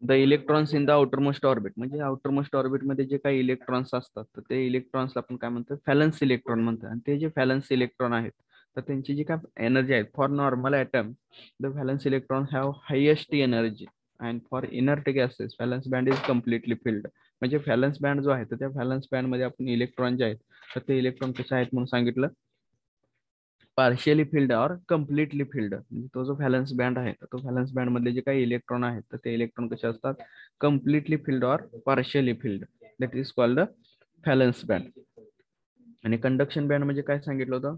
The electrons in the outermost orbit, म्हणजे outermost orbit मध्ये जे काही इलेक्ट्रॉन्स असतात तर ते इलेक्ट्रॉन्सला आपण काय म्हणतो, व्हॅलन्स इलेक्ट्रॉन म्हणतात. आणि ते जे व्हॅलन्स इलेक्ट्रॉन आहेत तर त्यांची जी काय एनर्जी आहे, for normal atom the valence electron have highest energy and for inert gases valence band is completely filled. म्हणजे व्हॅलन्स बँड जो आहे तर त्या व्हॅलन्स बँड मध्ये आपण इलेक्ट्रॉन जे आहेत तर ते इलेक्ट्रॉन कसे आहेत म्हणून सांगितलं, पार्शियली फिल्ड और कम्प्लिटली फिल्ड. म्हणजे तो जो व्हॅलन्स बँड आहे तो व्हॅलन्स बँड मधले जे काही इलेक्ट्रॉन आहेत तर ते इलेक्ट्रॉन कसे असतात, कम्प्लिटली फिल्ड और partially filled. That is called the valence band. आणि कंडक्शन बँड म्हणजे काय सांगितलं होतं,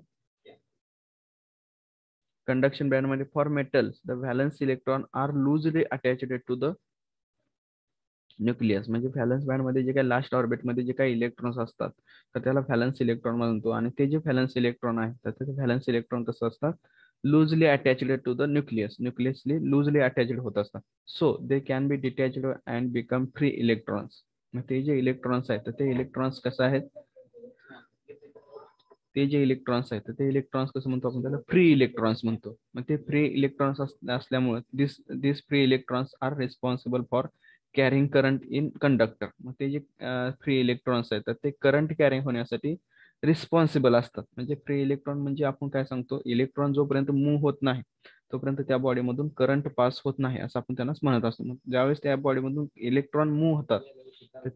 कंडक्शन बँड मध्ये for metals the valence electron are loosely attached to the nucleus. म्हणजे व्हॅलन्स बँड मध्ये जे काही लास्ट ऑर्बिट मध्ये जे काही इलेक्ट्रॉन्स असतात तर त्याला व्हॅलन्स इलेक्ट्रॉन म्हणतो. आणि ते जे व्हॅलन्स इलेक्ट्रॉन आहेत तर ते व्हॅलन्स इलेक्ट्रॉन कसं असतात, loosely attached to the nucleus, न्यूक्लियसली लूजली अटॅच्ड होत असतात. So they can be detached and become free electrons. मग ते जे इलेक्ट्रॉन्स आहेत तर ते इलेक्ट्रॉन्स कसं आहेत, ते जे इलेक्ट्रॉन्स आहेत तर ते इलेक्ट्रॉन्स कसं म्हणतो आपण, त्याला फ्री इलेक्ट्रॉन्स म्हणतो. मग ते फ्री इलेक्ट्रॉन्स असल्यामुळे this free electrons are responsible for carrying current in conductor. मग ते जे फ्री इलेक्ट्रॉन्स आहेत तर ते करंट कॅरिंग होण्यासाठी रिस्पॉन्सिबल असतात. म्हणजे फ्री इलेक्ट्रॉन म्हणजे आपण काय सांगतो, इलेक्ट्रॉन जोपर्यंत मूव्ह होत नाही तोपर्यंत त्या बॉडीमधून करंट पास होत नाही असं आपण त्यांना म्हणत असतो. मग ज्यावेळेस त्या बॉडीमधून इलेक्ट्रॉन मूव्ह होतात तर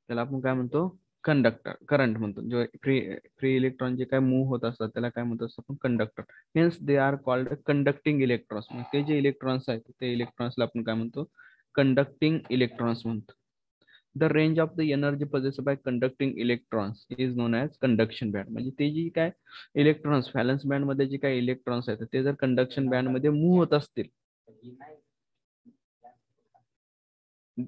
त्याला आपण काय म्हणतो, कंडक्टर करंट म्हणतो. जो फ्री फ्री इलेक्ट्रॉन जे काय मूव्ह होत असतात त्याला काय म्हणतो आपण, conductor. Hence they are called conducting electrons. मग ते जे इलेक्ट्रॉन्स आहेत ते इलेक्ट्रॉन्सला आपण काय म्हणतो, कंडक्टिंग इलेक्ट्रॉन्स म्हणतो. The range of the energy possessed bye conducting electrons is non as conduction band. म्हणजे ते जी काय इलेक्ट्रॉन्स व्हॅलन्स बँड मध्ये जे काही इलेक्ट्रॉन्स आहेत ते जर कंडक्शन बँड मध्ये मूव्ह होत असतील,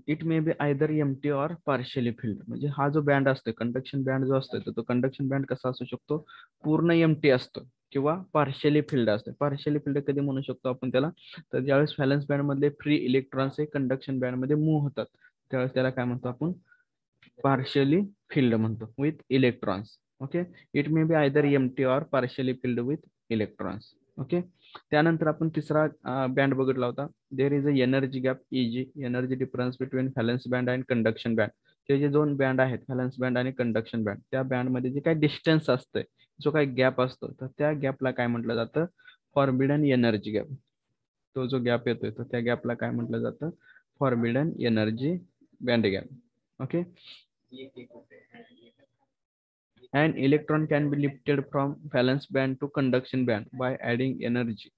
it may be either empty or partially field. म्हणजे हा जो बँड असतो कंडक्शन बँड जो असतो तर तो कंडक्शन बँड कसा असू शकतो, पूर्ण एम्प्टी असतो किंवा पार्शियली फिल्ड असतो. पार्शियली फिल्ड कधी म्हणू शकतो आपण त्याला, तर ज्यावेळेस व्हॅलन्स बँड मधले फ्री इलेक्ट्रॉन्स हे कंडक्शन बँड मध्ये मूव्ह होतात त्यावेळेस त्याला काय म्हणतो आपण, पार्शियली फिल्ड म्हणतो with electrons. Okay, it may be either empty or partially filled with electrons. Okay, त्यानंतर आपण तिसरा बँड बघितला होता, there is a energy gap E g, energy difference between valence band and conduction band. ते जे दोन band आहेत व्हॅलन्स बँड आणि कंडक्शन बँड, त्या बँड मध्ये जे काही डिस्टन्स असते, जो काही गॅप असतो तर त्या गॅपला काय म्हटलं जातं, फॉरबिडन एनर्जी गॅप. तो जो गॅप येतोय तर त्या गॅपला काय म्हटलं जातं, forbidden energy band gap. Okay, an electron can be lifted from valence band to conduction band by adding energy.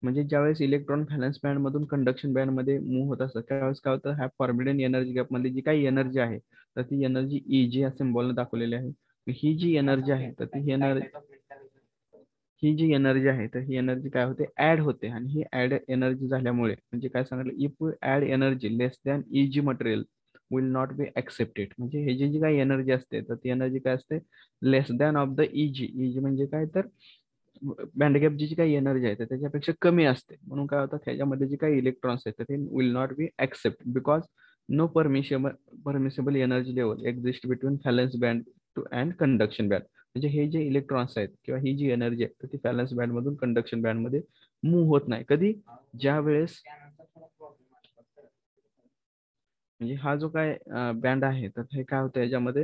म्हणजे ज्यावेळेस इलेक्ट्रॉन व्हॅलन्स बँड मधून कंडक्शन बँड मध्ये मूव्ह होत असतात त्यावेळेस काय होतं, ह्या फॉरबिडन एनर्जी गॅप मध्ये जी काही एनर्जी आहे तर ती एनर्जी इजी या सिम्बॉलने दाखवलेली आहे. ही जी एनर्जी आहे तर ती ही जी एनर्जी आहे तर ही एनर्जी काय होते, ऍड होते. आणि ही ऍड एनर्जी झाल्यामुळे म्हणजे काय सांगितलं, if we add energy less than Eg material will not be accepted. म्हणजे हे जी काही एनर्जी असते तर ती एनर्जी काय असते, less than of the E g. E g म्हणजे काय तर बँड गॅप जी काही एनर्जी आहे त्याच्यापेक्षा कमी असते. म्हणून काय होतं, त्याच्यामध्ये जे काही इलेक्ट्रॉन्स आहेत ते will not be accept because no permissible energy level exist between valence band to and conduction band. म्हणजे हे जे इलेक्ट्रॉन्स आहेत किंवा ही जी एनर्जी आहे तर ती व्हॅलन्स बँड मधून कंडक्शन बँड मध्ये मूव्ह होत नाही. कधी, ज्या वेळेस म्हणजे हा जो काय बँड आहे तर हे काय होतं, याच्यामध्ये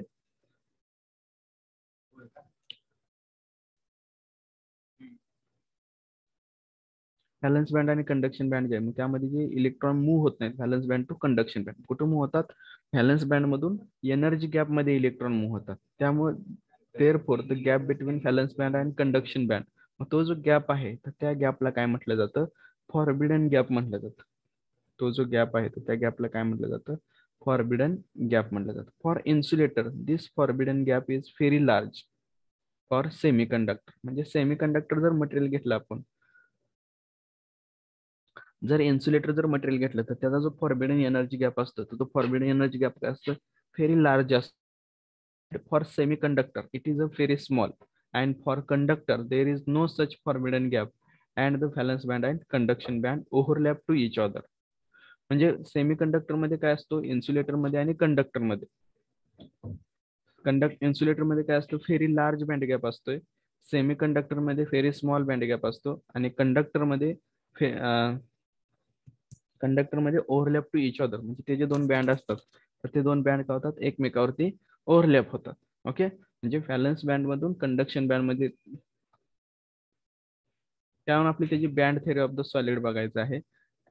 व्हॅलन्स बँड आणि कंडक्शन बँड जे आहे मग त्यामध्ये जे इलेक्ट्रॉन मूव्ह होत नाहीत valence band to conduction band, कुठं मूव्ह होतात, व्हॅलन्स बँड मधून एनर्जी गॅप मध्ये इलेक्ट्रॉन मूव्ह होतात. त्यामुळे therefore the gap between valence band and conduction band, मग तो जो गॅप आहे तर त्या गॅपला काय म्हटलं जातं, फॉरबिडन गॅप म्हटलं जातं. तो जो गॅप आहे तर त्या गॅपला काय म्हटलं जातं, फॉरबिडन गॅप म्हटलं जातं. For insulator this forbidden gap is very large. For semiconductor म्हणजे सेमीकंडक्टर जर मटेरियल घेतलं आपण, जर इन्सुलेटर जर मटेरियल घेतलं तर त्याचा जो फॉरबिडन एनर्जी गॅप असतो तर तो फॉरबिडन एनर्जी गॅप काय असतो, व्हेरी लार्ज असतो. For semiconductor it is a very small and for conductor there is no such forbidden gap and the valence band and conduction band overlap to each other. म्हणजे semiconductor मध्ये काय असतो, insulator मध्ये आणि conductor मध्ये, insulator मध्ये काय असतो, व्हेरी लार्ज बँड गॅप असतोय, सेमीकंडक्टर मध्ये व्हेरी स्मॉल बँड गॅप असतो आणि कंडक्टर मध्ये कंडक्टर मध्ये ओव्हरलॅप टू इच अदर, म्हणजे ते जे दोन बँड असतात तर ते दोन बँड काय होतात, एकमेकावरती ओव्हरलॅप होतात. ओके, म्हणजे व्हॅलन्स बँड मधून कंडक्शन बँड मध्ये, त्यामुळे आपली त्याची band theory of the solid बघायचं आहे.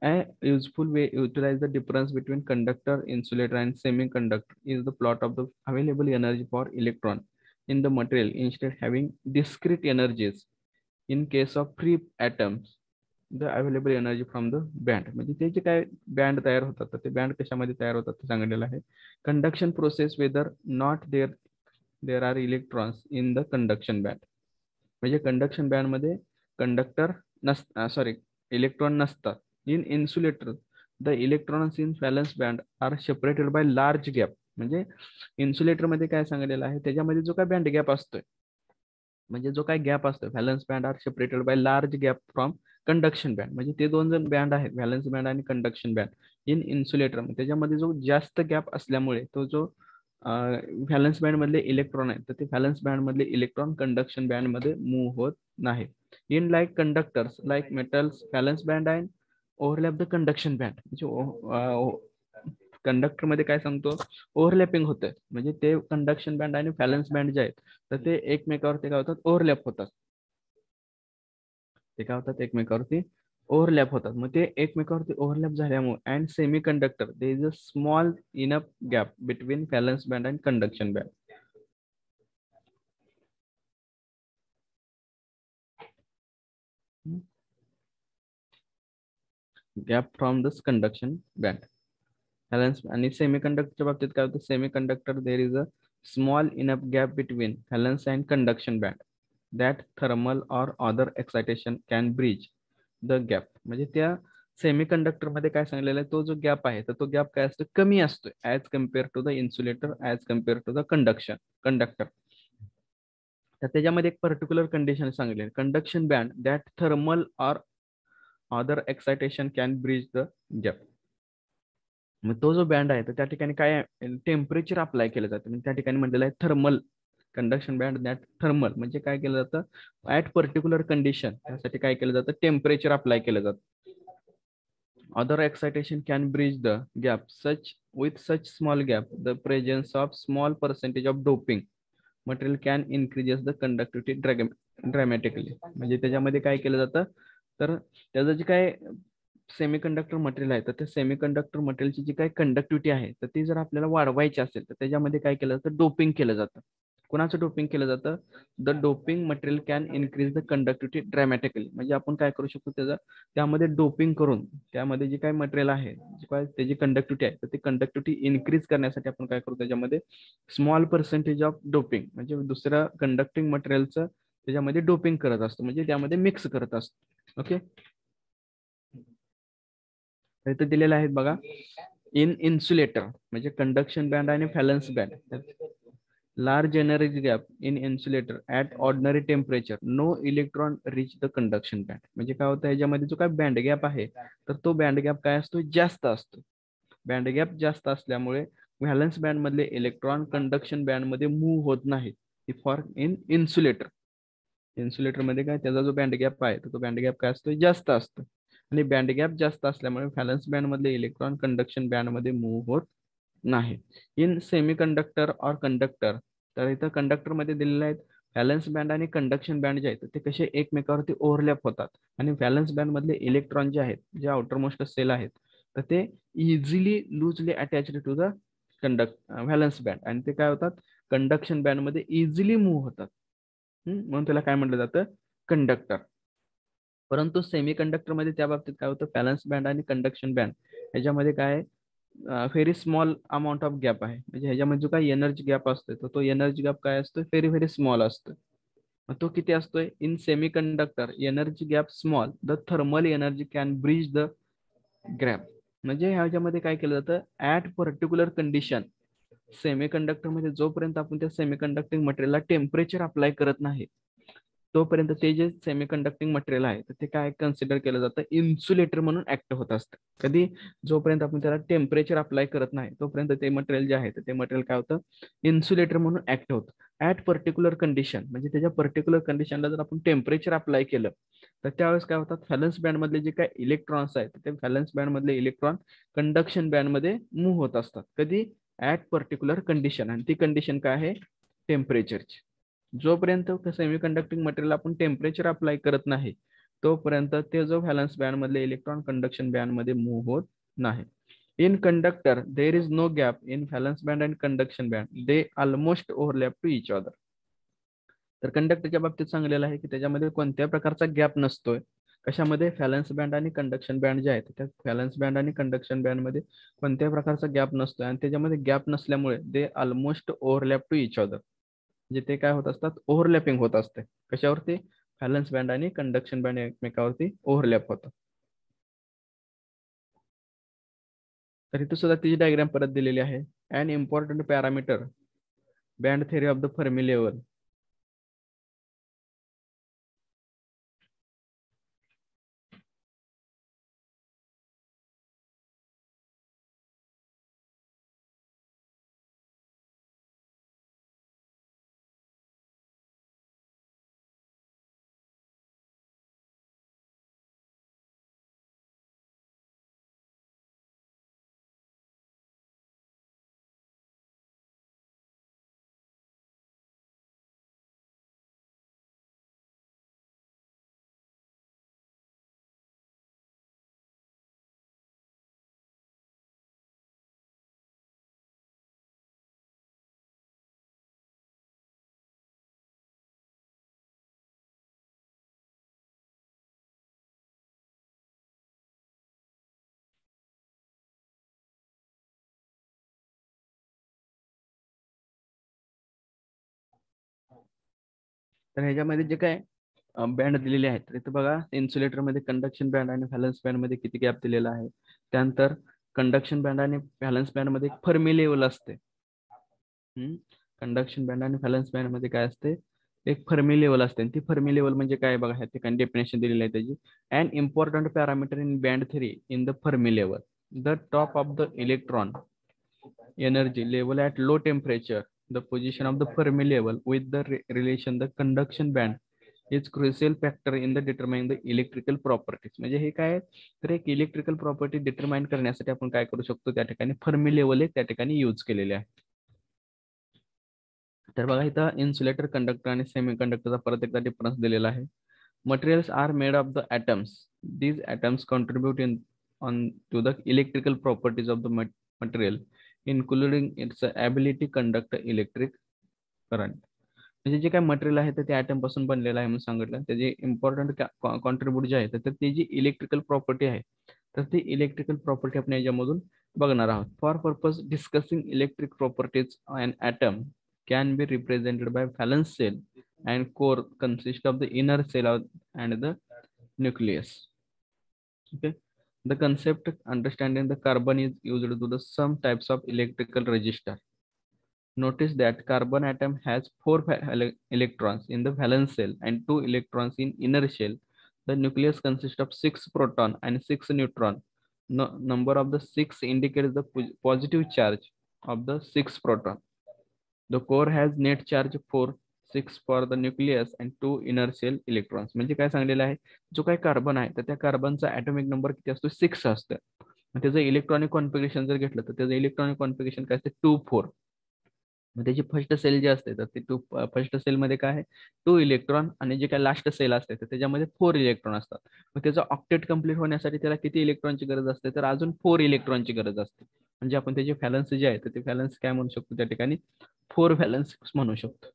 A useful way utilize the difference between conductor, insulator, and semiconductor is the plot of the available energy for electron in the material instead having discrete energies. In case of free atoms, the available energy from the band, म्हणजे ते जे काय band तयार होतात तर ते band कशामध्ये तयार होतात ते सांगितलेलं आहे. Conduction process whether not there are electrons in the conduction band, म्हणजे कंडक्शन बँड मध्ये कंडक्टर सॉरी इलेक्ट्रॉन नसतात. In insulator the electrons in valence band are separated by large gap, म्हणजे इन्सुलेटर मध्ये काय सांगितलेलं आहे त्याच्यामध्ये जो काय बँड गॅप असतोय, म्हणजे जो काय गॅप असतो valence band are separated by large gap from conduction band, म्हणजे ते दोन जण बँड आहेत व्हॅलन्स बँड आणि कंडक्शन बँड. इन इन्सुलेटर त्याच्यामध्ये जो जास्त गॅप असल्यामुळे तो जो व्हॅलन्स बँड मधले इलेक्ट्रॉन आहेत तर ते व्हॅलन्स बँड मधले इलेक्ट्रॉन कंडक्शन बँड मध्ये मूव्ह होत नाही. In like conductors like metals valence band and overlap the conduction band, म्हणजे कंडक्टर मध्ये काय सांगतो ओव्हरलॅपिंग होतं, म्हणजे ते कंडक्शन बँड आणि व्हॅलन्स बँड जे आहेत तर ते एकमेकावरती काय होतात ओव्हरलॅप होतात, ते काय होतात एकमेकावरती ओव्हरलॅप होतात. मग ते एकमेकावरती ओव्हरलॅप झाल्यामुळे and semi conductor they is a small enough gap between valence band and conduction band. Gap from this conduction band. Valence आणि सेमी कंडक्टरच्या बाबतीत काय होतं, semi conductor there is a small enough gap between valence and conduction band that thermal or other excitation can bridge the gap, म्हणजे त्या semi conductor मध्ये काय सांगलेलं आहे तो जो गॅप आहे तर तो गॅप काय असतो कमी असतोय as compare to the insulator as compare to the conductor. तर त्याच्यामध्ये एक पर्टिक्युलर कंडिशन सांगली conduction band that thermal or other excitation can bridge the gap. मग तो जो बँड आहे तर त्या ठिकाणी काय टेम्परेचर अप्लाय केलं जातं, म्हणजे त्या ठिकाणी म्हटलेलं आहे thermal conduction band that thermal, म्हणजे काय केलं जातं ऍट पर्टिक्युलर कंडिशन त्यासाठी काय केलं जातं टेम्परेचर अप्लाय केलं जातं. Other excitation can bridge the gap. With such small gap, the presence of small percentage of doping material can increase the conductivity dramatically. म्हणजे त्याच्यामध्ये काय केलं जातं तर त्याचं जे काय सेमीकंडक्टर मटेरियल आहे तर त्या सेमीकंडक्टर मटेरियलची जी काही कंडक्टिव्हिटी आहे तर ती जर आपल्याला वाढवायची असेल तर त्याच्यामध्ये काय केलं जातं डोपिंग केलं जातं. कोणाचं डोपिंग केलं जातं, the doping material can increase the conductivity dramatically, म्हणजे आपण काय करू शकतो त्यामध्ये डोपिंग करून त्यामध्ये जे काही मटेरियल आहे त्याची कंडक्टिव्हिटी आहे तर ती कंडक्टिव्हिटी इन्क्रीज करण्यासाठी आपण काय करू त्याच्यामध्ये स्मॉल पर्सेंटेज ऑफ डोपिंग, म्हणजे दुसऱ्या कंडक्टिंग मटेरियलचं त्याच्यामध्ये डोपिंग करत असतो, म्हणजे त्यामध्ये मिक्स करत असतो. ओके, इथे दिलेले आहेत बघा. इन इन्सुलेटर म्हणजे कंडक्शन बँड आणि valence band, large energy gap in insulator at ordinary temperature no electron reach the conduction band, म्हणजे काय होतं याच्यामध्ये जो काय बँड गॅप आहे तर तो बँड गॅप काय असतो जास्त असतो. बँड गॅप जास्त असल्यामुळे व्हॅलन्स बँड मधले इलेक्ट्रॉन कंडक्शन बँड मध्ये मूव्ह होत नाहीत फॉर इन इन्सुलेटर. इन्सुलेटर मध्ये काय त्याचा जो बँड गॅप आहे तर तो बँड गॅप काय असतो जास्त असतो, आणि बँड गॅप जास्त असल्यामुळे व्हॅलन्स बँड मधले इलेक्ट्रॉन कंडक्शन बँड मध्ये मूव्ह होत नाही. In semi conductor or conductor, तर इथं कंडक्टर मध्ये दिलेले आहेत व्हॅलन्स बँड आणि कंडक्शन बँड जे आहेत ते कसे एकमेकावरती ओव्हरलॅप होतात, आणि व्हॅलन्स बँड मधले इलेक्ट्रॉन जे आहेत जे आउटरमोस्ट सेल आहेत तर ते easily loosely attached to the valence band, आणि ते काय होतात कंडक्शन बँड मध्ये इझिली मूव्ह होतात. म्हणून त्याला काय म्हटलं जातं कंडक्टर. परंतु सेमी कंडक्टर मध्ये त्या बाबतीत काय होतं व्हॅलन्स बँड आणि कंडक्शन बँड ह्याच्यामध्ये काय very small amount of gap आहे, म्हणजे ह्याच्यामध्ये जो काही एनर्जी गॅप असतो तर तो एनर्जी गॅप काय असतो व्हेरी व्हेरी स्मॉल असतो. मग तो किती असतोय in semi conductor energy gap small the thermal energy can bridge the gap, म्हणजे ह्याच्यामध्ये काय केलं जातं at particular condition semi conductor मध्ये जोपर्यंत आपण त्या सेमी कंडक्टिंग मटेरियलला टेम्परेचर अप्लाय करत नाही तोपर्यंत ते जे सेमी कंडक्टिंग मटेरियल आहे तर ते काय कन्सिडर केलं जातं, इन्सुलेटर म्हणून ऍक्ट होत असतं. कधी, जोपर्यंत आपण त्याला टेम्परेचर अप्लाय करत नाही तोपर्यंत ते मटेरियल जे आहे ते मटेरियल काय होतं, इन्सुलेटर म्हणून ऍक्ट होतं. ऍट पर्टिक्युलर कंडिशन, म्हणजे त्याच्या पर्टिक्युलर कंडिशनला जर आपण टेम्परेचर अप्लाय केलं तर त्यावेळेस काय होतात, व्हॅलन्स बँड मधले जे काही इलेक्ट्रॉन्स आहेत ते व्हॅलन्स बँड मधले इलेक्ट्रॉन कंडक्शन बँड मध्ये मूव्ह होत असतात. कधी, ऍट पर्टिक्युलर कंडिशन, आणि ती कंडिशन काय आहे, टेम्परेचरची. जोपर्यंत सेमी कंडक्टिंग मटेरियल आपण टेम्परेचर अप्लाय करत नाही तोपर्यंत ते जो व्हॅलन्स बँड मधले इलेक्ट्रॉन कंडक्शन बँड मध्ये मूव्ह होत नाही. In conductor there is no gap in valence band and conduction band, they almost overlap to each other. तर कंडक्टरच्या बाबतीत सांगलेलं आहे की त्याच्यामध्ये कोणत्या प्रकारचा गॅप नसतोय. कशामध्ये, व्हॅलन्स बँड आणि कंडक्शन बँड जे आहेत त्या व्हॅलन्स बँड आणि कंडक्शन बँड मध्ये कोणत्या प्रकारचा गॅप नसतोय, आणि त्याच्यामध्ये गॅप नसल्यामुळे they almost overlap to each other, म्हणजे ते काय होत असतात, ओव्हरलॅपिंग होत असते. कशावरती, व्हॅलन्स बँड आणि कंडक्शन बँड एकमेकावरती ओव्हरलॅप होतं. तर इथे सुद्धा तिची डायग्राम परत दिलेली आहे. An important parameter band theory of the Fermi level. तर ह्याच्यामध्ये जे काय बँड दिलेले आहेत तर इथं बघा, इन्सुलेटर मध्ये कंडक्शन बँड आणि व्हॅलन्स बँड मध्ये किती गॅप दिलेला आहे. त्यानंतर कंडक्शन बँड आणि व्हॅलन्स बँड मध्ये फर्मी लेवल असते. कंडक्शन बँड आणि व्हॅलन्स बँड मध्ये काय असते, एक फर्मी लेवल असते. ती फर्मी लेवल म्हणजे काय बघा, ह्या ठिकाणी डेफिनेशन दिलेलं आहे त्याची. An important parameter in band theory in the Fermi level, the top of the electron energy level at low temperature, the position of the Fermi level with the relation the conduction band is crucial factor in the determining the electrical properties. म्हणजे हे काय, तर एक electrical property determine करण्यासाठी आपण काय करू शकतो, त्या ठिकाणी फर्मी लेवल त्या ठिकाणी यूज केलेले आहे. तर बघा इथं इन्सुलेटर, कंडक्टर आणि सेमी कंडक्टरचा परत एकदा डिफरन्स दिलेला आहे. Materials are made of the atoms. These atoms contribute to the electrical properties of the material, including its ability to conduct electric current. म्हणजे जे काय मटेरियल आहे तर ते ऍटम पासून बनलेलं आहे म्हणून सांगितलं. त्याचे इम्पॉर्टंट कॉन्ट्रीब्यूट जे आहे तर ती जी इलेक्ट्रिकल प्रॉपर्टी आहे तर ती इलेक्ट्रिकल प्रॉपर्टी आपण याच्यामधून बघणार आहोत. For purpose discussing electric properties and atom can be represented by valence cell and core consist of the inner cell and the nucleus. Okay, the concept understanding the carbon is used to the some types of electrical resistor. Notice that carbon atom has 4 electrons in the valence shell and 2 electrons in inner shell. The nucleus consists of 6 proton and 6 neutron. Number of the 6 indicates the positive charge of the 6 proton. The core has net charge 4, 6 for the nucleus and 2 inner shell electrons. म्हणजे काय सांगलेलं आहे, जो काही carbon आहे तर त्या कार्बनचा atomic number किती असतो, 6 असतं. त्याचं इलेक्ट्रॉनिक कॉन्फिगरेशन जर घेतलं तर त्याचं इलेक्ट्रॉनिक कॉन्फिगरेशन काय असते, 2, 4. मग त्याची फर्स्ट सेल जी असते तर ती फर्स्ट सेल मध्ये काय आहे, 2 इलेक्ट्रॉन, आणि जे काय लास्ट सेल असते तर त्याच्यामध्ये 4 इलेक्ट्रॉन असतात. मग त्याचा ऑक्टेट कंप्लीट होण्यासाठी त्याला किती इलेक्ट्रॉनची गरज असते, तर अजून 4 इलेक्ट्रॉनची गरज असते. म्हणजे आपण त्याचे व्हॅलन्स जे आहे तर ते व्हॅलन्स काय म्हणू शकतो, त्या ठिकाणी 4 व्हॅलन्स म्हणू शकतो.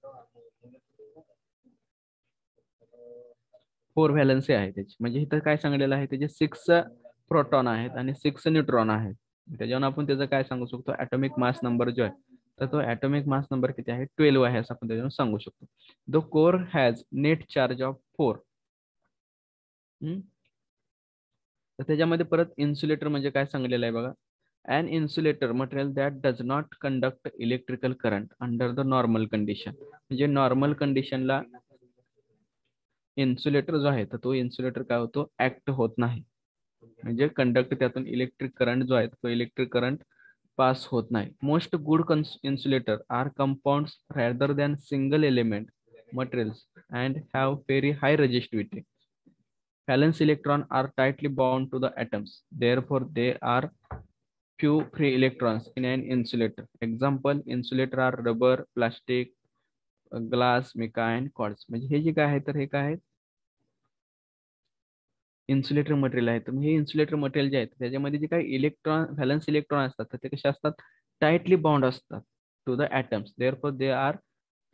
4 व्हॅलन्सी आहे त्याची. म्हणजे इथं काय सांगलेलं आहे, त्याचे 6 प्रोटॉन आहेत आणि 6 न्यूट्रॉन आहेत. त्याच्यावर आपण त्याचं काय सांगू शकतो, ऍटॉमिक मास नंबर जो आहे तर तो ऍटॉमिक मास नंबर किती आहे, 12 आहे असं आपण त्याच्यावर सांगू शकतो. The core has net charge of 4. तर त्याच्यामध्ये परत इन्सुलेटर म्हणजे काय सांगलेलं आहे बघा, an insulator material that does not conduct electrical current under the normal condition. म्हणजे नॉर्मल कंडिशनला इन्सुलेटर जो आहे तर तो इन्सुलेटर काय होतो, ऍक्ट होत नाही. म्हणजे कंडक्ट त्यातून इलेक्ट्रिक करंट जो आहे तो इलेक्ट्रिक करंट पास होत नाही. Most good insulator are compounds rather than single element materials and have very high resistivity. Valence electrons are tightly bound to the atoms. Therefore, there are few free electrons in an insulator. Example, insulator are rubber, plastic, glass, mica and quartz. म्हणजे हे जे काय आहे तर हे काय आहे, insulator material आहे. तर हे इन्सुलेटर मटेरियल जे आहे त्याच्यामध्ये जे काही इलेक्ट्रॉन व्हॅलन्स इलेक्ट्रॉन असतात तर ते कसे असतात, टाइटली बाउंड असतात to the atoms. Therefore they are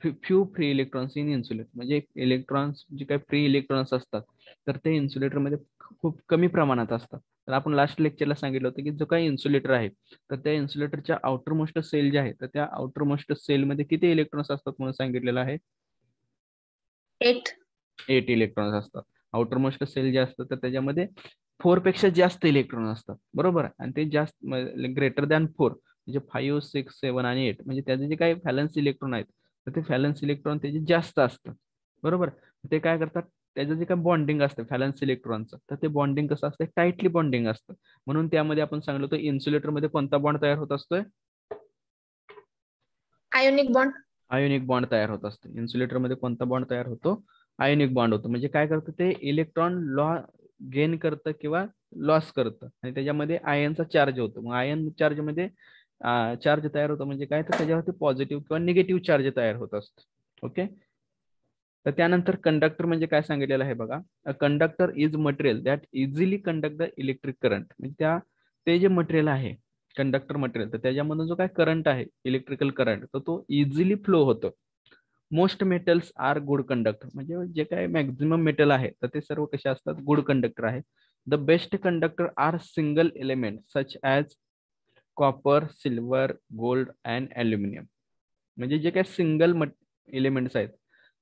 few free electrons in insulator. म्हणजे इलेक्ट्रॉन्स जे काही फ्री इलेक्ट्रॉन्स असतात तर ते इन्सुलेटरमध्ये खूप कमी प्रमाणात असतात. तर आपण लास्ट लेक्चरला सांगितलं होतं की जो काही इन्सुलेटर आहे तर त्या इन्सुलेटरच्या आउटर मोस्ट सेल जे आहे तर त्या आउटर मोस्ट सेलमध्ये किती इलेक्ट्रॉन्स असतात म्हणून सांगितलेलं आहे, 8 इलेक्ट्रॉन्स असतात. आउटर मोस्ट सेल जे असतं तर त्याच्यामध्ये 4 पेक्षा जास्त इलेक्ट्रॉन असतात, बरोबर. आणि ते जास्त ग्रेटर दॅन 4 म्हणजे 5, 6, 7 आणि 8 म्हणजे त्याचे जे काही व्हॅलन्स इलेक्ट्रॉन आहेत तर ते व्हॅलन्स इलेक्ट्रॉन त्याचे जास्त असतात, बरोबर. ते काय करतात, त्याचं जे काही बॉन्डिंग असतं व्हॅलन्स इलेक्ट्रॉनचं तर ते बॉन्डिंग कसं असतं, टाइटली बॉन्डिंग असतं. म्हणून त्यामध्ये आपण सांगलो होतो इन्सुलेटरमध्ये कोणता बॉन्ड तयार होत असतोय, आयोनिक बॉन्ड. आयोनिक बॉन्ड तयार होत असतो. इन्सुलेटरमध्ये कोणता बॉन्ड तयार होतो, आयोनिक बॉन्ड होतो. म्हणजे काय करतं ते इलेक्ट्रॉन गेन करतं किंवा लॉस करतं आणि त्याच्यामध्ये आयनचा चार्ज होतो. मग आयन चार्ज मध्ये चार्ज तयार होतो म्हणजे काय, तर त्याच्यावरती पॉझिटिव्ह किंवा निगेटिव्ह चार्ज तयार होत असतो. ओके. तर त्यानंतर कंडक्टर म्हणजे काय सांगितलेलं आहे बघा, a conductor is material that easily conduct the electric current. म्हणजे ते जे मटेरियल आहे कंडक्टर मटेरियल तर त्याच्यामधून जो काय करंट आहे इलेक्ट्रिकल करंट तर तो इझिली फ्लो होतो. Most metals are good conductor. म्हणजे जे काही मॅक्झिमम मेटल आहे तर ते सर्व कसे असतात, गुड कंडक्टर आहे. The best conductor are single element such as copper, silver, gold and aluminium. म्हणजे जे काही सिंगल एलिमेंट्स आहेत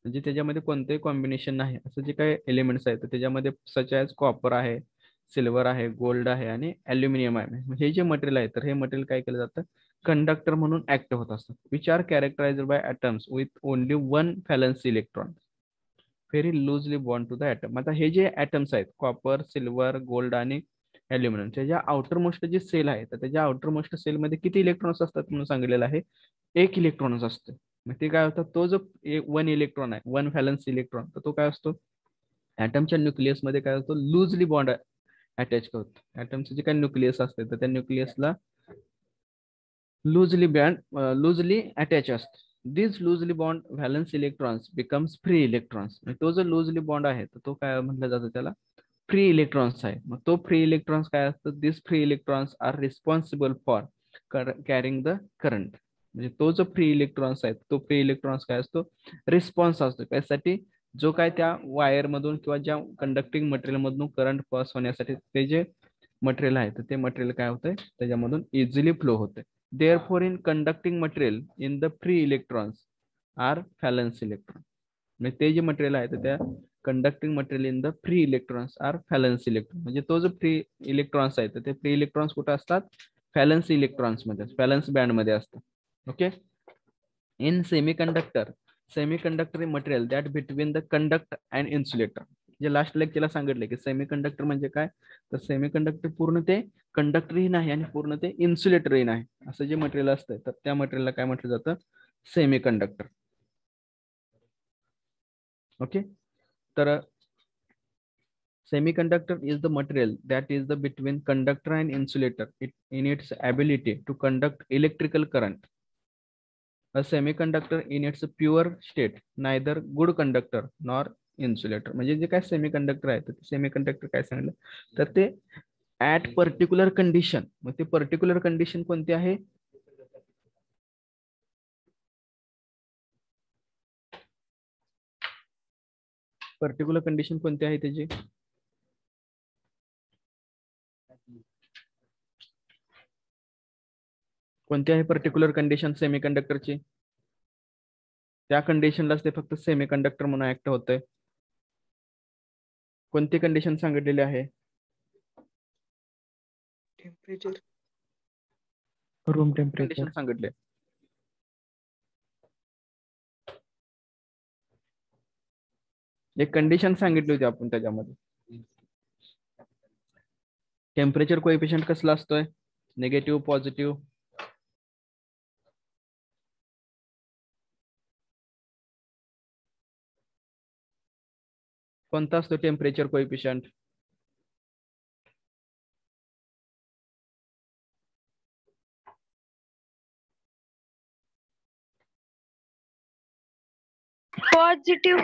म्हणजे त्याच्यामध्ये कोणतेही कॉम्बिनेशन नाही असं जे काही एलिमेंट्स आहेत तर त्याच्यामध्ये सच ॲज कॉपर आहे, सिल्वर आहे, गोल्ड आहे आणि ॲल्युमिनियम आहे. हे जे मटेरियल आहे तर हे मटेरियल काय केलं जातं, कंडक्टर म्हणून ऍक्ट होत असतात. Which are characterized by atoms with only one valence electron very loosely bond to the atom. आता हे जे ॲटम्स आहेत कॉपर, सिल्वर, गोल्ड आणि ॲल्युमिनियम त्याच्या आउटर मोस्ट जे सेल आहे तर त्याच्या आउटर मोस्ट सेलमध्ये किती इलेक्ट्रॉन्स असतात म्हणून सांगितलेलं आहे, 1 इलेक्ट्रॉनच असतं. मग ते काय होतं, तो जो 1 इलेक्ट्रॉन आहे, 1 व्हॅलन्स इलेक्ट्रॉन तर तो काय असतो, ॲटमच्या न्यूक्लियस मध्ये काय होतो, लूजली बॉन्ड अटॅच करतो. ॲटमचं जे काही न्यूक्लियस असते तर त्या न्यूक्लियसला लूजली अटॅच असतं. This loosely bond valence electrons becomes free electrons. तो जो लूजली बॉन्ड आहे तर तो काय म्हटलं जातं, त्याला फ्री इलेक्ट्रॉन्स आहे. मग तो फ्री इलेक्ट्रॉन्स काय असतं, this free electrons are responsible for carrying the current. म्हणजे तो जो फ्री इलेक्ट्रॉन्स आहे तो फ्री इलेक्ट्रॉन्स काय असतो, रिस्पॉन्स असतो त्यासाठी जो काय त्या वायर मधून किंवा ज्या कंडक्टिंग मटेरियल मधून करंट पास होण्यासाठी ते जे मटेरियल आहे तर ते मटेरियल काय होतंय त्याच्यामधून इझिली फ्लो होते. Therefore, in conducting material in the free electrons are valence electron. म्हणजे ते जे मटेरियल आहे तर त्या conducting material in the free electrons are valence electron. म्हणजे तो जो फ्री इलेक्ट्रॉन्स आहे तर ते फ्री इलेक्ट्रॉन्स कुठे असतात, व्हॅलन्स इलेक्ट्रॉन्स मध्ये, व्हॅलन्स बँड मध्ये असतात. Okay. In semiconductor material that between the conduct and insulator. जे लास्ट लेक्चरला सांगितलं की सेमीकंडक्टर म्हणजे काय, तर सेमीकंडक्टर पूर्ण ते कंडक्टरही नाही आणि पूर्ण ते इन्सुलेटरही नाही असं जे मटेरियल असतं तर त्या मटेरियलला काय म्हटलं जातं, सेमीकंडक्टर. ओके. तर semiconductor is the material that is the between conductor and insulator in its ability to conduct electrical current. A semiconductor in its pure state neither good conductor nor insulator. म्हणजे जे काय semiconductor आहे तर semiconductor काय सांगितलं तर ते at particular condition. मग ते पर्टिक्युलर कंडिशन कोणती आहे, पर्टिक्युलर कंडिशन कोणती आहे त्याची, कोणती आहे पर्टिक्युलर कंडिशन सेमीकंडक्टरची, त्या कंडिशनलाच ते फक्त सेमीकंडक्टर म्हणून ऍक्ट होतंय. कोणती कंडिशन सांगितलेली आहे, टेम्परेचर, रूम टेम्परेचर सांगितले. एक कंडिशन सांगितली होती आपण त्याच्यामध्ये. टेम्परेचर कोएफिशियंट कसला असतोय? Negative, positive? कोणता असतो टेम्परेचर कोएफिशियंट? पॉझिटिव्ह.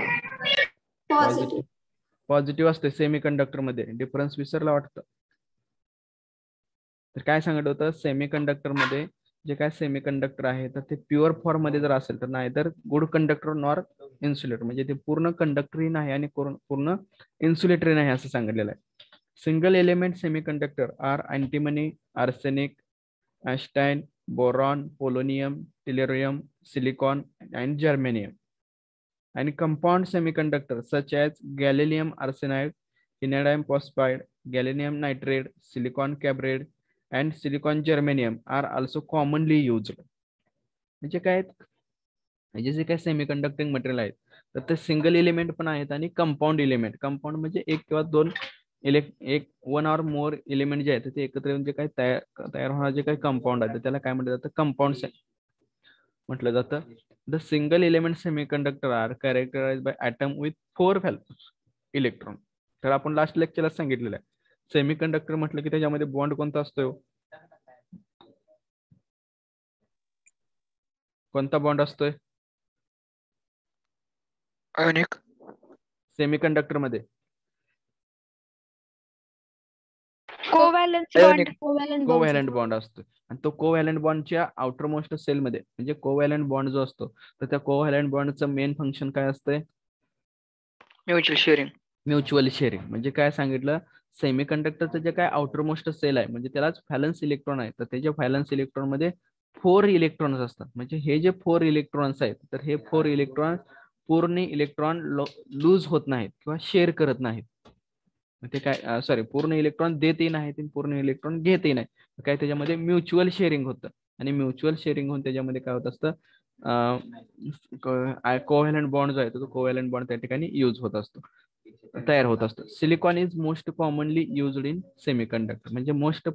पॉझिटिव्ह असते सेमीकंडक्टर मध्ये. डिफरन्स विसरला वाटतं. तर काय सांगत होतं, सेमीकंडक्टर मध्ये जे काय सेमीकंडक्टर आहे तर ते प्युअर फॉर्म मध्ये जर असेल तर नाही तर गुड कंडक्टर नॉर इन्सुलेटर, म्हणजे ते पूर्ण कंडक्टरही नाही आणि पूर्ण इन्सुलेटरही नाही असं सांगितलेलं आहे. Single element semiconductor are antimony, arsenic, Einstein, boron, polonium, tellurium, silicon and germanium. आणि compound semiconductor such as gallium arsenide, indium phosphide, gallium nitrate, silicon carbide and silicon germanium are also commonly used. म्हणजे काय, म्हणजे जे काय semiconducting material आहेत तर ते single element पण आहेत आणि कंपाऊंड एलिमेंट. कंपाऊंड म्हणजे एक किंवा दोन एक वन ऑर मोर एलिमेंट जे आहेत ते एकत्र येऊन जे काही तयार होणार जे काही कंपाऊंड आहे त्याला काय म्हटलं जातं? कंपाऊंड म्हटलं जातं. The single element semiconductor are characterize by atom with 4 valence electron. तर आपण लास्ट लेक्चरला सांगितलेलं आहे सेमीकंडक्टर म्हटलं की त्याच्यामध्ये बॉन्ड कोणता असतो? कोणता बॉन्ड असतोय आयोनिक. सेमीकंडक्टर मध्ये? कोव्हॅलंट बॉन्ड असतो. आणि तो कोव्हॅलंट बॉन्डच्या आउटर मोस्ट सेल मध्ये, म्हणजे कोव्हॅलंट बॉन्ड जो असतो तर त्या कोव्हॅलंट बॉन्डचं मेन फंक्शन काय असतंय? Mutual sharing. Mutual sharing. म्हणजे काय सांगितलं, सेमीकंडक्टरचं जे काय आउटर मोस्ट सेल आहे म्हणजे त्यालाच व्हॅलन्स इलेक्ट्रॉन आहे तर त्याच्या व्हॅलन्स इलेक्ट्रॉन मध्ये 4 इलेक्ट्रॉन्स असतात. म्हणजे हे जे 4 इलेक्ट्रॉन्स आहेत तर हे 4 इलेक्ट्रॉन पूर्ण इलेक्ट्रॉन लूज होत नाहीत किंवा शेअर करत नाहीत. ते काय सॉरी पूर्ण इलेक्ट्रॉन देतही नाहीत पूर्ण इलेक्ट्रॉन घेतही नाही. काय त्याच्यामध्ये म्युच्युअल शेअरिंग होतं आणि म्युच्युअल शेअरिंग होऊन त्याच्यामध्ये काय होत असतं, कोव्हॅलंट बॉन्ड जो आहे तो कोव्हॅलंट बॉन्ड त्या ठिकाणी यूज होत असतो, तयार होत असतो. Silicon is most commonly used in semiconductor. म्हणजे मोस्ट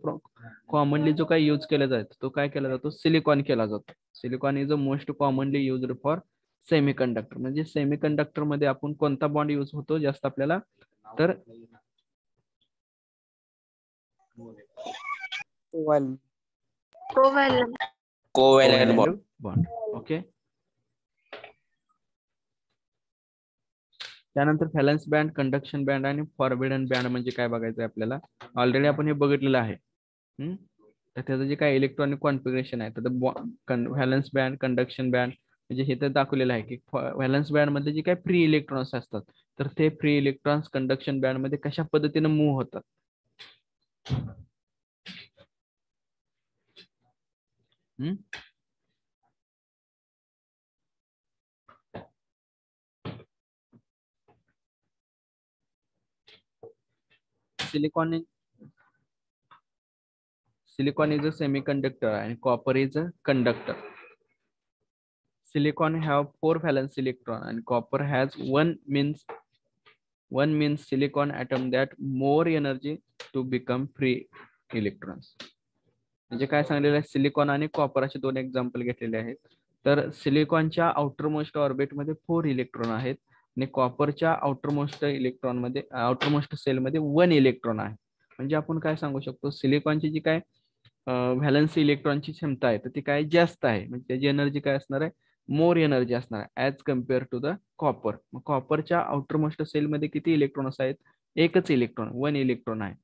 कॉमनली जो काही यूज केला जातो तो काय केला जातो? सिलिकॉन केला जातो. Silicon is a most commonly used for semiconductor. म्हणजे सेमीकंडक्टर मध्ये आपण कोणता बॉन्ड यूज होतो जास्त आपल्याला? तर कोव्हॅलंट बॉन्ड. ओके. त्यानंतर व्हॅलन्स बँड, कंडक्शन बँड आणि फॉरबिडन बँड म्हणजे काय बघायचं आपल्याला? ऑलरेडी आपण हे बघितलेलं आहे. तर त्याचं जे काय इलेक्ट्रॉनिक कॉन्फिगरेशन आहे तर व्हॅलन्स बँड, कंडक्शन बँड म्हणजे हे तर दाखवलेलं आहे की व्हॅलन्स बँड मध्ये जे काही फ्री इलेक्ट्रॉन्स असतात तर ते फ्री इलेक्ट्रॉन्स कंडक्शन बँड मध्ये कशा पद्धतीने मूव्ह होतात? Silicon is a semiconductor and copper is a conductor. Silicon have 4 valence electron and copper has one means silicon atom that more energy to become free electrons. म्हणजे काय सांगितलेलं आहे? Silicon आणि copper असे दोन एक्झाम्पल घेतलेले आहेत. तर सिलिकॉनच्या आउटर मोस्ट ऑर्बिट मध्ये 4 इलेक्ट्रॉन आहेत आणि कॉपरच्या आउटर मोस्ट सेल मध्ये 1 इलेक्ट्रॉन आहे. म्हणजे आपण काय सांगू शकतो, सिलिकॉनची जी काय व्हॅलन्स इलेक्ट्रॉनची क्षमता आहे तर ती काय जास्त आहे. म्हणजे त्याची एनर्जी काय असणार आहे? मोर एनर्जी असणार आहे as compare to the copper. मग कॉपरच्या आउटर मोस्ट सेल मध्ये किती इलेक्ट्रॉन्स आहेत? एकच इलेक्ट्रॉन, 1 इलेक्ट्रॉन आहे.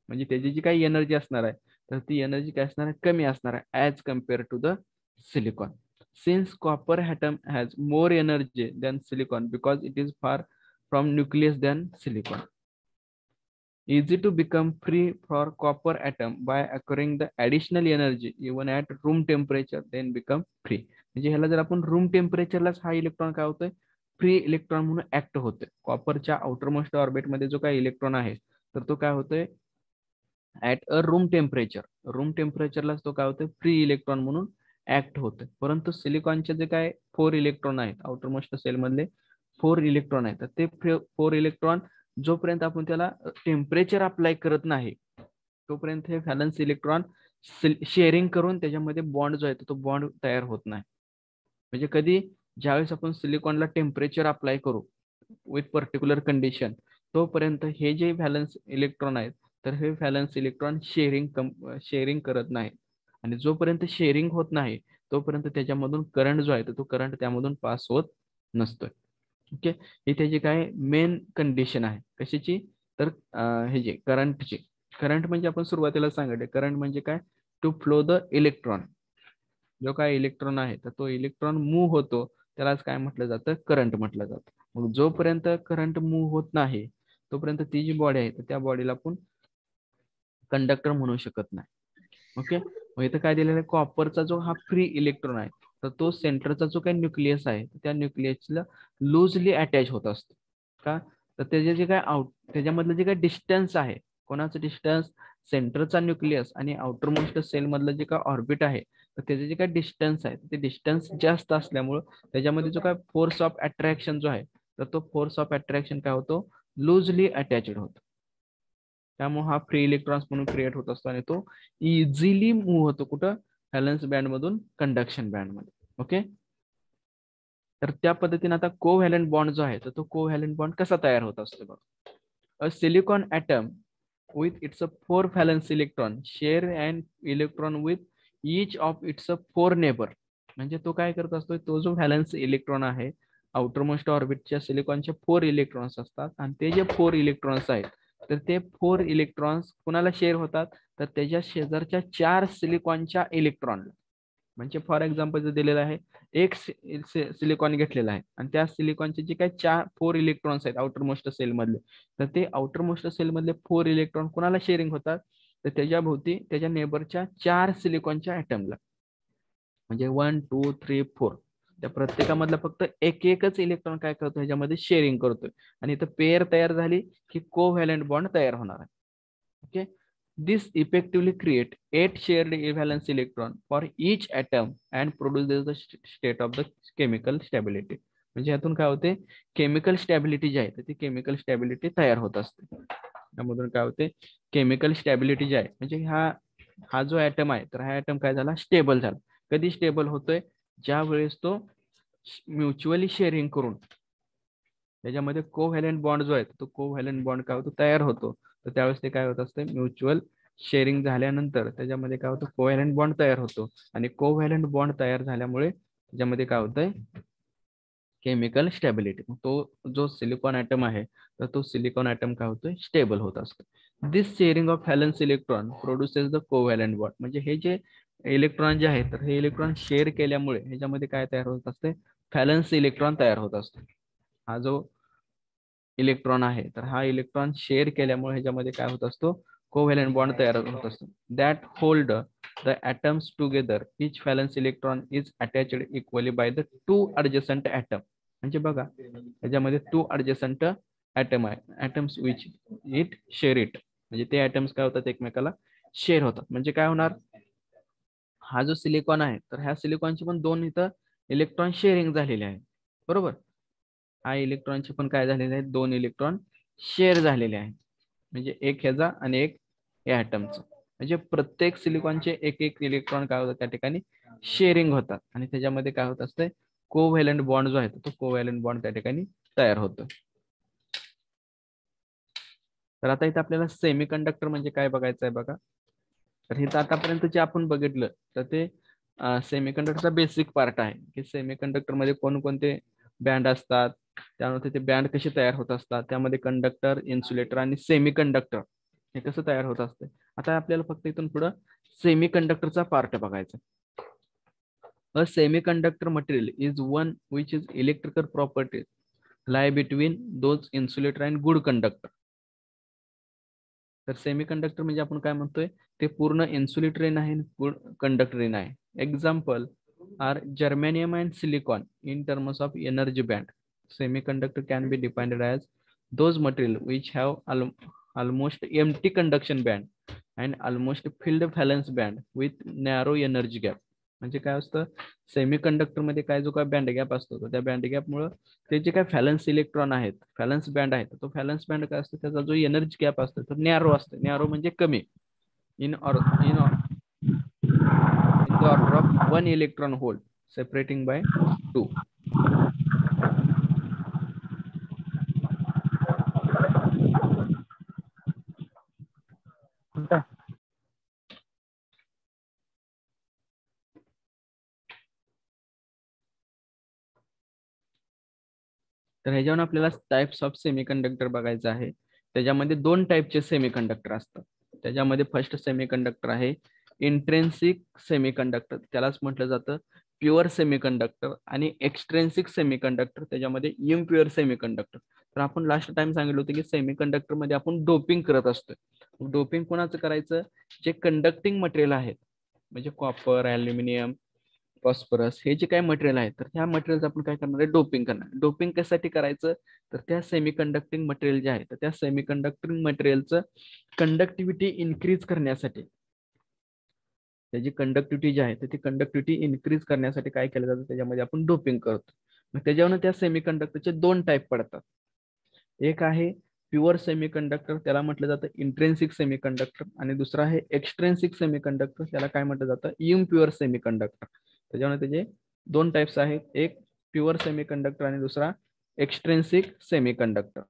म्हणजे त्याची जी काही एनर्जी असणार आहे तर ती एनर्जी काय असणार आहे? कमी असणार आहे as compare to the silicon. Since copper atom has more energy than silicon because it is far from nucleus than silicon. Easy to become free for copper atom by acquiring the additional energy even at room temperature then become free. म्हणजे ह्याला जर आपण room टेम्परेचरलाच हा electron काय होतोय? Free electron म्हणून act होतोय. कॉपरच्या outer most orbit मध्ये जो काही इलेक्ट्रॉन आहे तर तो काय होतोय? ऍट अ रूम टेम्परेचरलाच तो काय होतोय? फ्री इलेक्ट्रॉन म्हणून ऍक्ट होतोय. परंतु सिलिकॉनचे जे काय 4 इलेक्ट्रॉन आहेत आउटर मोस्ट सेल मधले 4 इलेक्ट्रॉन आहेत, तर ते 4 इलेक्ट्रॉन जोपर्यंत आपण त्याला टेम्परेचर अप्लाय करत नाही तोपर्यंत हे व्हॅलन्स इलेक्ट्रॉन शेअरिंग करून त्याच्यामध्ये बॉन्ड जो आहे तो बॉन्ड तयार होत नाही. म्हणजे कधी ज्यावेळेस आपण सिलिकॉनला टेम्परेचर अप्लाय करू विथ पर्टिक्युलर कंडिशन तोपर्यंत हे जे व्हॅलन्स इलेक्ट्रॉन आहेत तर हे व्हॅलन्स इलेक्ट्रॉन शेअरिंग करत नाही. आणि जोपर्यंत शेअरिंग होत नाही तोपर्यंत त्याच्यामधून करंट जो आहे तो करंट त्यामधून पास होत नसतोय. ओके, ही त्याची काय मेन कंडिशन आहे कशाची, तर हे जे करंटची. करंट म्हणजे आपण सुरुवातीला सांगितले करंट म्हणजे काय, टू फ्लो द इलेक्ट्रॉन. जो काय इलेक्ट्रॉन आहे तर तो इलेक्ट्रॉन मूव्ह होतो त्यालाच काय म्हटलं जातं, करंट म्हटलं जातं. मग जोपर्यंत करंट मूव्ह होत नाही तोपर्यंत ती जी बॉडी आहे तर त्या बॉडीला आपण कंडक्टर म्हणू शकत नाही. ओके, मग इथं काय दिलेलं आहे, कॉपरचा जो हा फ्री इलेक्ट्रॉन आहे तर तो सेंटरचा जो काही न्यूक्लियस आहे त्या न्यूक्लियसला लूजली अटॅच होत असतो. का, तर त्याचे जे काय त्याच्यामधलं जे काय डिस्टन्स आहे, कोणाचं डिस्टन्स, सेंटरचा न्यूक्लियस आणि आउटर मोस्ट सेल मधलं जे काय ऑर्बिट आहे तर त्याचे जे काय डिस्टन्स आहे ते डिस्टन्स जास्त असल्यामुळं त्याच्यामध्ये जो काय फोर्स ऑफ अट्रॅक्शन जो आहे तर तो फोर्स ऑफ अट्रॅक्शन काय होतो, लूजली अटॅच्ड होतो. त्यामुळे हा फ्री इलेक्ट्रॉन्स म्हणून क्रिएट होत असतो आणि तो इझिली मूव्ह होतो कुठं, व्हॅलन्स बँड मधून कंडक्शन बँड मध्ये. ओके, तर त्या पद्धतीने आता कोव्हॅलंट बॉन्ड जो आहे तर तो कोव्हॅलंट बॉन्ड कसा तयार होत असतो बघ. A silicon item with its 4 valence electron share an electron with each of its 4 neighbor. म्हणजे तो काय करत असतो, तो जो व्हॅलन्स इलेक्ट्रॉन आहे आउटर मोस्ट ऑर्बिटच्या सिलिकॉनचे 4 इलेक्ट्रॉन्स असतात आणि ते जे 4 इलेक्ट्रॉन्स आहेत तर ते 4 इलेक्ट्रॉन्स कुणाला शेअर होतात, तर त्याच्या शेजारच्या 4 सिलिकॉनच्या इलेक्ट्रॉन. म्हणजे फॉर एक्झाम्पल जर दिलेलं आहे एक सिलिकॉन घेतलेला आहे आणि त्या सिलिकॉनचे जे काही 4 इलेक्ट्रॉन्स आहेत आउटर मोस्ट सेल मधले तर ते आउटर मोस्ट सेल मधले 4 इलेक्ट्रॉन कुणाला शेअरिंग होतात, तर त्याच्या भोवती त्याच्या नेबरच्या 4 सिलिकॉनच्या ॲटमला. म्हणजे 1 2 3 4 त्या प्रत्येकामधला फक्त एकच इलेक्ट्रॉन काय करतो ह्याच्यामध्ये शेअरिंग करतोय आणि इथं पेअर तयार झाली की कोव्हॅलंट बॉन्ड तयार होणार आहे. Okay, this effectively create 8 shared valence electron for each atom and produces the state of the chemical stability. म्हणजे यातून काय होते, केमिकल स्टॅबिलिटी जी आहे ती केमिकल स्टॅबिलिटी तयार होत असते. त्यामधून काय होते, केमिकल स्टॅबिलिटी जी आहे म्हणजे हा जो ऍटम आहे तर हा ऍटम काय झाला, स्टेबल झाला. कधी स्टेबल होतोय, ज्या वेळेस तो म्युच्युअली शेअरिंग करून त्याच्यामध्ये कोव्हॅलंट बॉन्ड जो आहे तो कोव्हॅलंट बॉन्ड काय होतो, तयार होतो. तर त्यावेळेस ते काय होत असते, म्युच्युअल शेअरिंग झाल्यानंतर त्याच्यामध्ये काय होतं, कोव्हॅलंट बॉन्ड तयार होतो आणि कोव्हॅलंट बॉन्ड तयार झाल्यामुळे त्याच्यामध्ये काय होतंय, केमिकल स्टॅबिलिटी. तो जो सिलिकॉन ॲटम आहे तर तो सिलिकॉन ॲटम काय होतोय, स्टेबल होत असतो. This sharing of valence electron produces the covalent bond. म्हणजे हे जे इलेक्ट्रॉन जे आहे तर हे इलेक्ट्रॉन शेअर केल्यामुळे ह्याच्यामध्ये काय तयार होत असते, व्हॅलन्स इलेक्ट्रॉन तयार होत असतो. हा जो इलेक्ट्रॉन आहे तर हा इलेक्ट्रॉन शेअर केल्यामुळे ह्याच्यामध्ये काय होत असतो, कोव्हॅलंट बॉन्ड तयार होत असतो. That hold the atoms together each valence electron is attached equally by the 2 adjacent atom. म्हणजे बघा ह्याच्यामध्ये 2 adjacent ॲटम आहे, atoms which it share it. म्हणजे ते ॲटम्स काय होतात, एकमेकाला शेअर होतात. म्हणजे काय होणार, हा जो सिलिकॉन आहे तर ह्या सिलिकॉनचे पण 2 इथं इलेक्ट्रॉन शेअरिंग झालेले आहे, बरोबर. हा इलेक्ट्रॉनचे पण काय झालेले आहेत, 2 इलेक्ट्रॉन शेअर झालेले आहेत. म्हणजे एक ह्याचा आणि एक या ॲटमचा. म्हणजे प्रत्येक सिलिकॉनचे एक इलेक्ट्रॉन काय होतात त्या ठिकाणी शेअरिंग होतात आणि त्याच्यामध्ये काय होत असते, कोव्हॅलंट बॉन्ड जो आहे तो कोव्हॅलंट बॉन्ड त्या ठिकाणी तयार होतो. तर आता इथं आपल्याला सेमीकंडक्टर म्हणजे काय बघायचं आहे बघा. तर इथं आतापर्यंत जे आपण बघितलं तर ते सेमीकंडक्टरचा बेसिक पार्ट आहे की सेमीकंडक्टर मध्ये कोणकोणते बँड असतात, त्यानंतर ते बँड कसे तयार होत असतात, त्यामध्ये कंडक्टर, इन्सुलेटर आणि सेमीकंडक्टर हे कसं तयार होत असते. आता आपल्याला फक्त इथून पुढं सेमीकंडक्टरचा पार्ट बघायचा. अ semiconductor material is one which is electrical properties lie between those insulator and good conductor. तर सेमीकंडक्टर म्हणजे आपण काय म्हणतोय, ते पूर्ण इन्सुलेटरी नाही, गुड कंडक्टरी नाही. Example are germanium and silicon in terms of energy band. Semiconductor can be defined as those material which have almost empty conduction band and almost filled valence band with narrow energy gap. म्हणजे काय असतं, semi conductor मध्ये काय जो काय band gap असतो त्या band गॅपमुळे ते जे काय फॅलन्स इलेक्ट्रॉन आहेत, फॅलन्स बँड आहे, तो फॅलन्स बँड काय असतो, त्याचा जो एनर्जी गॅप असतो तो नॅरो असतो. नॅरो म्हणजे कमी, in in the order of 1 electron hole separating by 2. तर ह्याच्यावर आपल्याला टाइप्स ऑफ सेमीकंडक्टर बघायचं आहे. त्याच्यामध्ये 2 टाईपचे सेमीकंडक्टर असतात. त्याच्यामध्ये फर्स्ट सेमीकंडक्टर आहे इंट्रेन्सिक सेमीकंडक्टर, त्यालाच म्हटलं जातं प्युअर सेमीकंडक्टर, आणि एक्सट्रेन्सिक सेमीकंडक्टर, त्याच्यामध्ये इम्प्युअर सेमीकंडक्टर. तर आपण लास्ट टाइम सांगितलं होतं की सेमीकंडक्टर मध्ये आपण डोपिंग करत असतो. डोपिंग कोणाचं करायचं, जे कंडक्टिंग मटेरियल आहेत, म्हणजे कॉपर, ॲल्युमिनियम, फॉस्फरस, हे जे काय मटेरियल आहे, तर ह्या मटेरियलचं आपण काय करणार आहे, डोपिंग करणार. डोपिंग कशासाठी करायचं, तर त्या सेमी कंडक्टिंग मटेरियल जे आहे, तर त्या सेमी कंडक्टिंग मटेरियलचं कंडक्टिव्हिटी इन्क्रीज करण्यासाठी, त्याची कंडक्टिव्हिटी जी आहे तर ती कंडक्टिव्हिटी इन्क्रीज करण्यासाठी काय केलं जातं, त्याच्यामध्ये आपण डोपिंग करतो. मग त्याच्यावर त्या सेमी कंडक्टरचे 2 टाईप पडतात. एक आहे प्युअर सेमीकंडक्टर, त्याला म्हटलं जातं इंट्रेन्सिक सेमीकंडक्टर, आणि दुसरा आहे एक्सट्रेन्सिक सेमीकंडक्टर, त्याला काय म्हटलं जातं, इम्प्युअर सेमीकंडक्टर. त्याच्यामुळे त्याचे 2 टाईप्स आहेत, एक प्युअर सेमीकंडक्टर आणि दुसरा एक्सट्रेन्सिक सेमीकंडक्टर.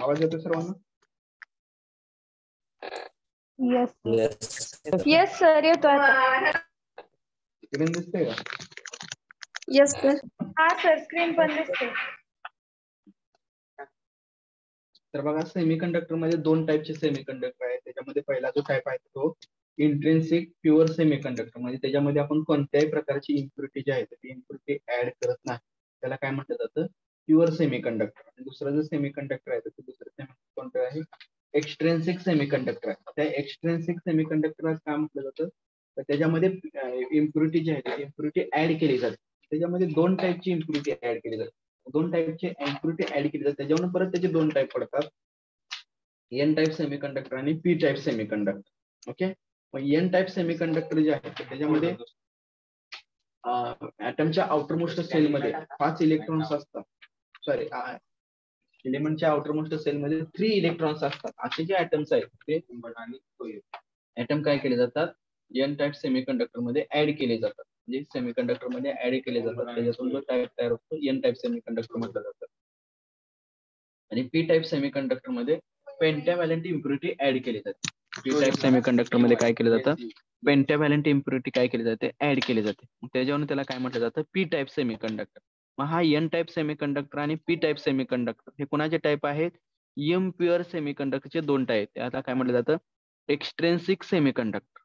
आवाज येतो सर्वांना? येस सर येतो आता. स्क्रीन दिसते का? Yes sir. हा सर स्क्रीन पण दिसते. तर बघा सेमीकंडक्टर मध्ये दोन टाईपचे सेमीकंडक्टर आहेत. त्याच्यामध्ये पहिला जो टाईप आहे तो इंट्रिन्सिक प्युअर सेमीकंडक्टर, म्हणजे त्याच्यामध्ये आपण कोणत्याही प्रकारची इम्प्युरिटी जी आहे ती इम्प्युरिटी ऍड करत नाही, त्याला काय म्हटलं जातं? Pure semiconductor. आणि दुसरा जो सेमीकंडक्टर आहे तर दुसरं सेमीकंडक्टर आहे एक्सट्रिन्सिक सेमीकंडक्टर आहे. त्या एक्सट्रिन्सिक सेमीकंडक्टरला काय म्हटलं जातं? तर त्याच्यामध्ये इम्प्युरिटी जी आहे ती इम्प्युरिटी ऍड केली जाते. त्याच्यामध्ये दोन टाईपची इम्प्युरिटी ऍड केली जाते. दोन टाईपचे इम्प्युरिटी ऍड केली जाते. त्याच्यावरून परत त्याचे दोन टाईप पडतात, एन टाईप सेमीकंडक्टर आणि पी टाईप सेमीकंडक्टर. ओके, मग एन टाईप सेमीकंडक्टर जे आहे त्याच्यामध्ये ऍटमच्या आउटरमोस्ट सेलमध्ये 5 इलेक्ट्रॉन्स असतात. सॉरी, एलिमेंटच्या आउटरमोस्ट सेलमध्ये 3 इलेक्ट्रॉन्स असतात. असे जे ऍटम्स आहेत ते ऍटम काय केले जातात? एन टाईप सेमीकंडक्टर मध्ये ऍड केले जातात. म्हणजे सेमीकंडक्टर मध्ये ऍड केले जातात. त्याच्यातून जो टाईप तयार होतो एन टाईप सेमीकंडक्टर म्हटलं जातं. आणि पी टाईप सेमीकंडक्टर मध्ये पेंटाव्हॅलंट इम्प्युरिटी ऍड केली जाते. पी टाईप सेमीकंडक्टर मध्ये काय केलं जातं? पेंटाव्हॅलंट इम्प्युरिटी काय केली जाते? ऍड केली जाते. त्याच्यावरून त्याला काय म्हटलं जातं? P type semiconductor. मग हा एन टाईप सेमीकंडक्टर आणि पी टाईप सेमीकंडक्टर हे कोणाचे टाईप आहेत? इम्प्युअर सेमीकंडक्टरचे दोन टाईप. त्याला काय म्हटलं जातं? एक्सट्रिन्सिक सेमीकंडक्टर.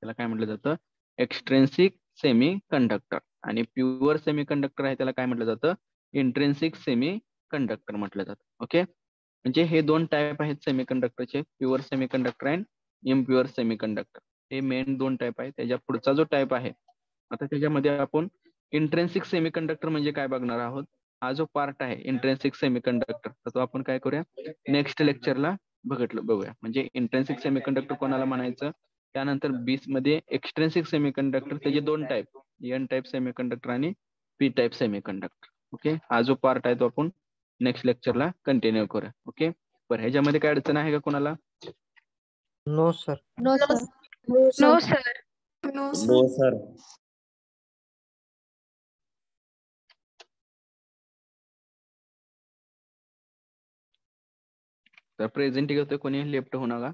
त्याला काय म्हटलं जातं? एक्सट्रिन्सिक सेमीकंडक्टर. आणि प्युअर सेमीकंडक्टर आहे त्याला काय म्हटलं जातं? इंट्रिन्सिक सेमीकंडक्टर म्हटलं जातं. ओके, म्हणजे हे दोन टाईप आहेत सेमीकंडक्टरचे, pure semiconductor and impure semiconductor. हे मेन दोन टाईप आहेत. त्याच्या पुढचा जो टाईप आहे आता त्याच्यामध्ये आपण इंट्रिन्सिक सेमीकंडक्टर म्हणजे काय बघणार आहोत. हा जो पार्ट आहे इंट्रिन्सिक सेमीकंडक्टर, तर तो आपण काय करूया नेक्स्ट लेक्चरला बघूया. म्हणजे इंट्रिन्सिक सेमीकंडक्टर कोणाला म्हणायचं. त्यानंतर बीस मध्ये एक्सट्रिन्सिक सेमीकंडक्टर, त्याचे दोन टाईप, एन टाईप सेमीकंडक्टर आणि पी टाईप सेमीकंडक्टर. ओके, हा जो पार्ट आहे तो आपण नेक्स्ट लेक्चरला कंटिन्यू करूया. ओके, बरं ह्याच्यामध्ये काय अडचण आहे का कोणाला? No sir. No sir. No sir. No no sir. तर प्रेझेंट घेतोय कोणी, लेफ्ट होऊ नका.